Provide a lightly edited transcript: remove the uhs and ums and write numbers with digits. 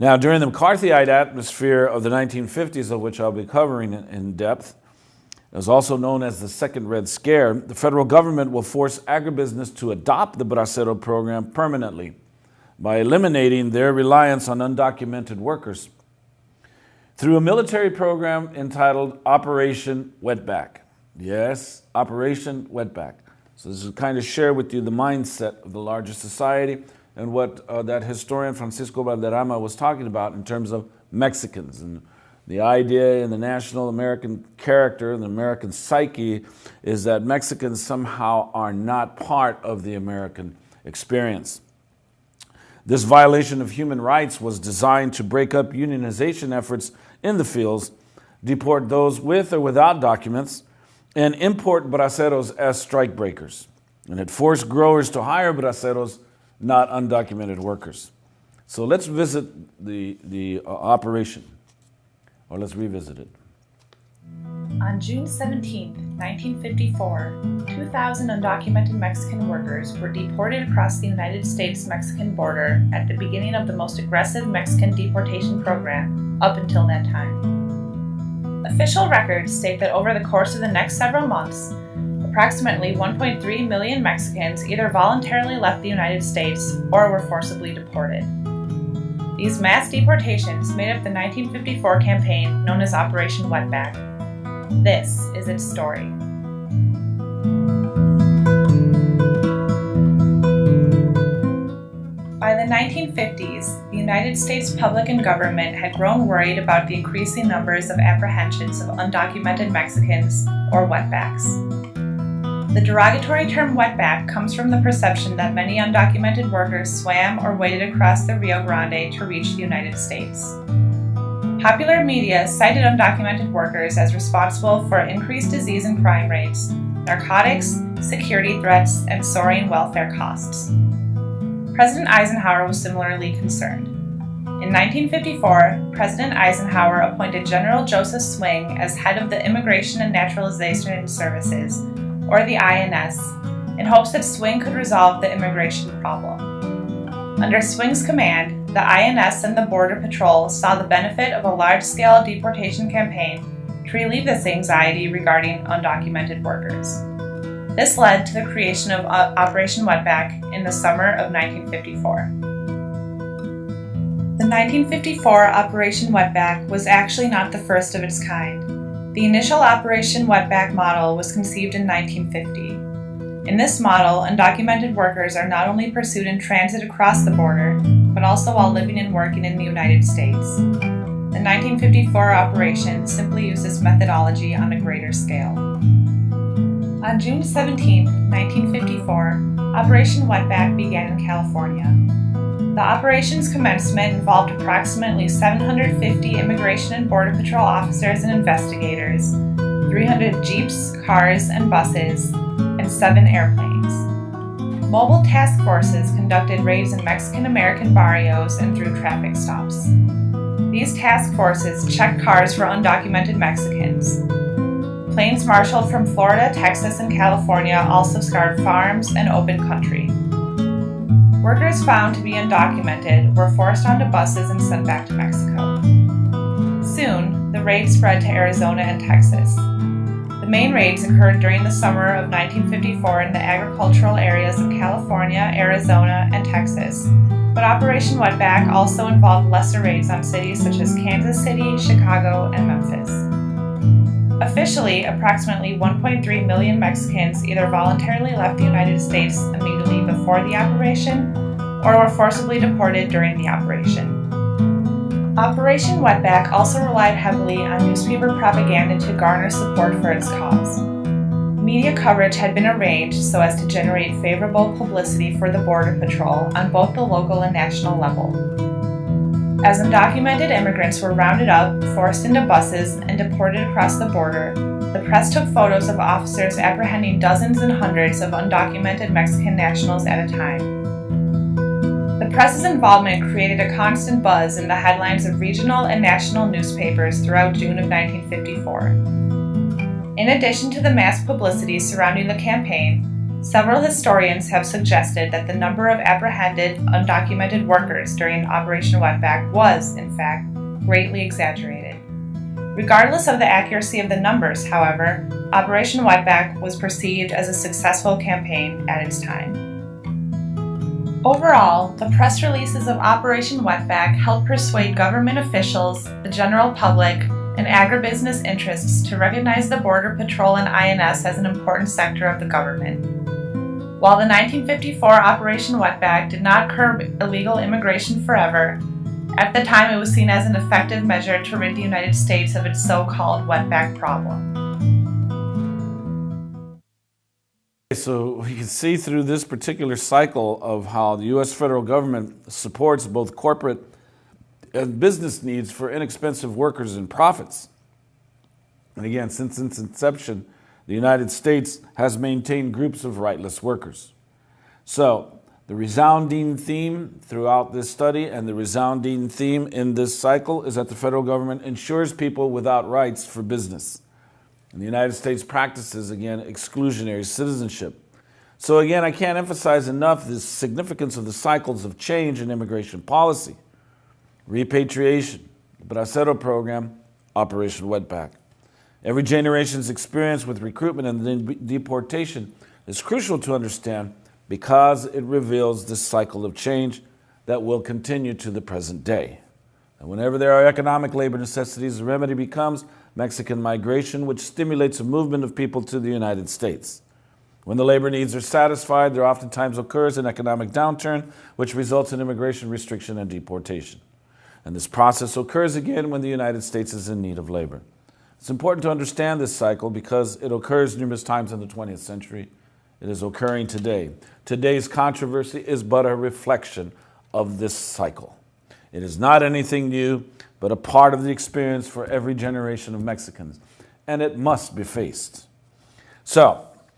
Now, during the McCarthyite atmosphere of the 1950s, of which I'll be covering in depth, it was also known as the Second Red Scare, the federal government will force agribusiness to adopt the Bracero program permanently by eliminating their reliance on undocumented workers through a military program entitled Operation Wetback. Yes, Operation Wetback. So this is kind of share with you the mindset of the larger society and what that historian Francisco Valderrama was talking about in terms of Mexicans. And the idea in the national American character and the American psyche is that Mexicans somehow are not part of the American experience. This violation of human rights was designed to break up unionization efforts in the fields, deport those with or without documents, and import braceros as strikebreakers. And it forced growers to hire braceros, not undocumented workers. So let's visit the operation, or let's revisit it. On June 17, 1954, 2,000 undocumented Mexican workers were deported across the United States-Mexican border at the beginning of the most aggressive Mexican deportation program up until that time. Official records state that over the course of the next several months, approximately 1.3 million Mexicans either voluntarily left the United States or were forcibly deported. These mass deportations made up the 1954 campaign known as Operation Wetback. This is its story. By the 1950s, the United States public and government had grown worried about the increasing numbers of apprehensions of undocumented Mexicans, or wetbacks. The derogatory term wetback comes from the perception that many undocumented workers swam or waded across the Rio Grande to reach the United States. Popular media cited undocumented workers as responsible for increased disease and crime rates, narcotics, security threats, and soaring welfare costs. President Eisenhower was similarly concerned. In 1954, President Eisenhower appointed General Joseph Swing as head of the Immigration and Naturalization Services, or the INS, in hopes that Swing could resolve the immigration problem. Under Swing's command, the INS and the Border Patrol saw the benefit of a large-scale deportation campaign to relieve this anxiety regarding undocumented workers. This led to the creation of Operation Wetback in the summer of 1954. The 1954 Operation Wetback was actually not the first of its kind. The initial Operation Wetback model was conceived in 1950. In this model, undocumented workers are not only pursued in transit across the border, but also while living and working in the United States. The 1954 operation simply used this methodology on a greater scale. On June 17, 1954, Operation Wetback began in California. The operation's commencement involved approximately 750 Immigration and Border Patrol officers and investigators, 300 jeeps, cars, and buses, and 7 airplanes. Mobile task forces conducted raids in Mexican-American barrios and through traffic stops. These task forces checked cars for undocumented Mexicans. Planes marshaled from Florida, Texas, and California also scoured farms and open country. Workers found to be undocumented were forced onto buses and sent back to Mexico. Soon, the raids spread to Arizona and Texas. The main raids occurred during the summer of 1954 in the agricultural areas of California, Arizona, and Texas, but Operation Wetback also involved lesser raids on cities such as Kansas City, Chicago, and Memphis. Officially, approximately 1.3 million Mexicans either voluntarily left the United States immediately before the operation or were forcibly deported during the operation. Operation Wetback also relied heavily on newspaper propaganda to garner support for its cause. Media coverage had been arranged so as to generate favorable publicity for the Border Patrol on both the local and national level. As undocumented immigrants were rounded up, forced into buses, and deported across the border, the press took photos of officers apprehending dozens and hundreds of undocumented Mexican nationals at a time. The press's involvement created a constant buzz in the headlines of regional and national newspapers throughout June of 1954. In addition to the mass publicity surrounding the campaign, Several historians have suggested that the number of apprehended undocumented workers during Operation Wetback was, in fact, greatly exaggerated. Regardless of the accuracy of the numbers, however, Operation Wetback was perceived as a successful campaign at its time. Overall, the press releases of Operation Wetback helped persuade government officials, the general public, and agribusiness interests to recognize the Border Patrol and INS as an important sector of the government. While the 1954 Operation Wetback did not curb illegal immigration forever, at the time it was seen as an effective measure to rid the United States of its so-called wetback problem. So we can see through this particular cycle of how the U.S. federal government supports both corporate and business needs for inexpensive workers and profits. And again, since its inception, the United States has maintained groups of rightless workers. So the resounding theme throughout this study and the resounding theme in this cycle is that the federal government insures people without rights for business. And the United States practices, again, exclusionary citizenship. So again, I can't emphasize enough the significance of the cycles of change in immigration policy. Repatriation, the Bracero program, Operation Wetback. Every generation's experience with recruitment and then deportation is crucial to understand because it reveals this cycle of change that will continue to the present day. And whenever there are economic labor necessities, the remedy becomes Mexican migration, which stimulates a movement of people to the United States. When the labor needs are satisfied, there oftentimes occurs an economic downturn, which results in immigration restriction and deportation. And this process occurs again when the United States is in need of labor. It's important to understand this cycle because it occurs numerous times in the 20th century. It is occurring today. Today's controversy is but a reflection of this cycle. It is not anything new, but a part of the experience for every generation of Mexicans, and it must be faced. So,